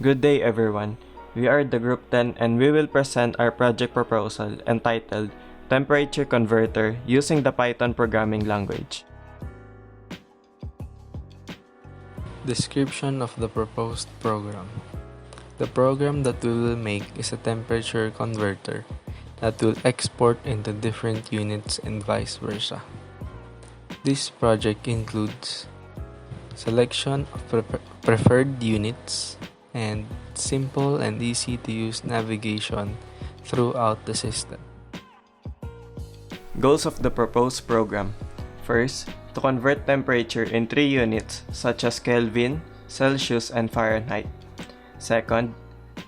Good day everyone. We are the Group 10 and we will present our project proposal entitled Temperature Converter using the Python programming language. Description of the proposed program. The program that we will make is a temperature converter that will export into different units and vice versa. This project includes selection of preferred units and simple and easy to use navigation throughout the system. Goals of the proposed program. First, to convert temperature in 3 units such as Kelvin, Celsius, and Fahrenheit. Second,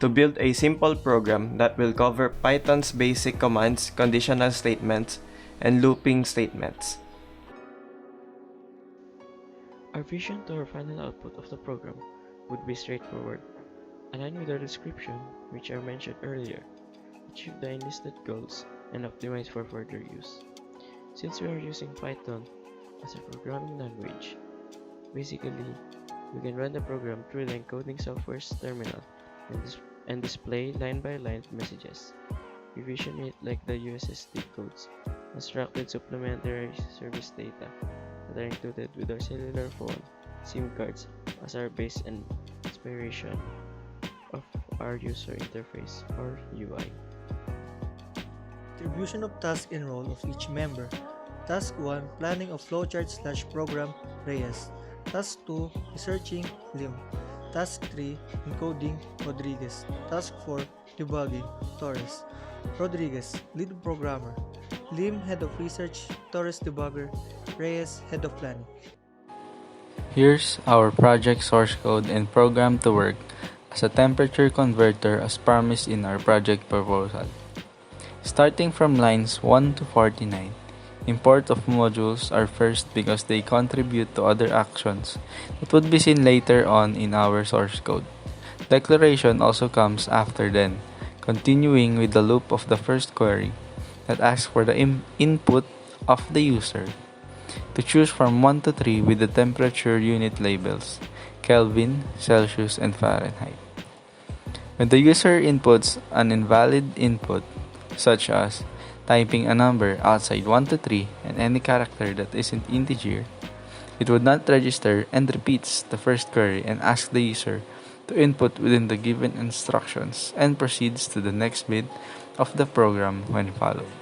to build a simple program that will cover Python's basic commands, conditional statements, and looping statements. Our vision to our final output of the program would be straightforward, align with our description, which I mentioned earlier, achieve the enlisted goals, and optimize for further use. Since we are using Python as a programming language, basically, we can run the program through the encoding software's terminal and display line-by-line messages. We vision it like the USSD codes, constructed supplementary service data that are included with our cellular phone SIM cards as our base and inspiration of our user interface or UI. Distribution of task and role of each member. Task 1, planning of flowchart/program Reyes. Task 2, researching Lim. Task 3, encoding Rodriguez. Task 4, debugging Torres. Rodriguez, lead programmer. Lim, head of research. Torres, debugger. Reyes, head of planning. Here's our project source code and program to work as a temperature converter as promised in our project proposal. Starting from lines 1 to 49, import of modules are first because they contribute to other actions that would be seen later on in our source code. Declaration also comes after then, continuing with the loop of the first query that asks for the input of the user to choose from 1 to 3 with the temperature unit labels Kelvin, Celsius, and Fahrenheit. When the user inputs an invalid input, such as typing a number outside 1 to 3 and any character that isn't integer, it would not register and repeats the first query and asks the user to input within the given instructions and proceeds to the next bit of the program when followed.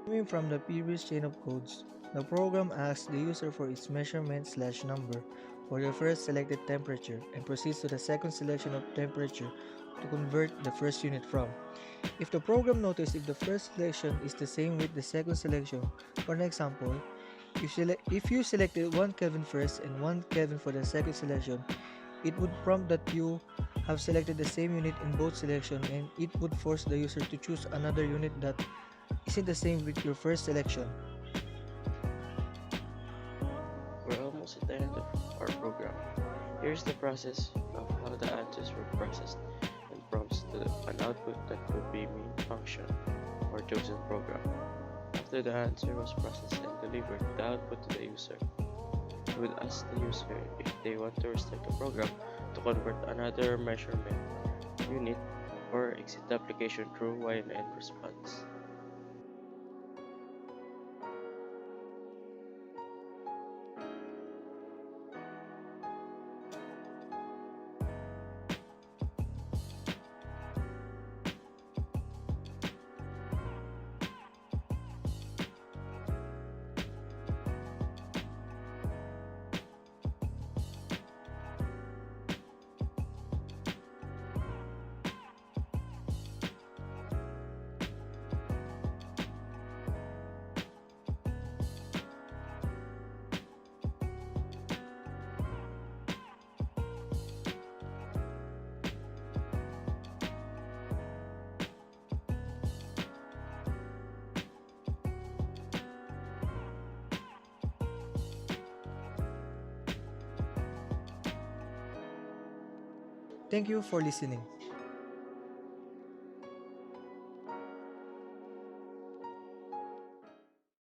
Coming from the previous chain of codes, the program asks the user for its measurement/number for the first selected temperature and proceeds to the second selection of temperature to convert the first unit from. If the program notices if the first selection is the same with the second selection, for an example, if you selected 1 Kelvin first and 1 Kelvin for the second selection, it would prompt that you have selected the same unit in both selections, and it would force the user to choose another unit that isn't the same with your first selection. We're almost at the end of our program. Here's the process of how the answers were processed and prompts to an output that would be main function or chosen program. After the answer was processed and delivered the output to the user, we would ask the user if they want to restart the program to convert another measurement unit or exit the application through while end response. Thank you for listening.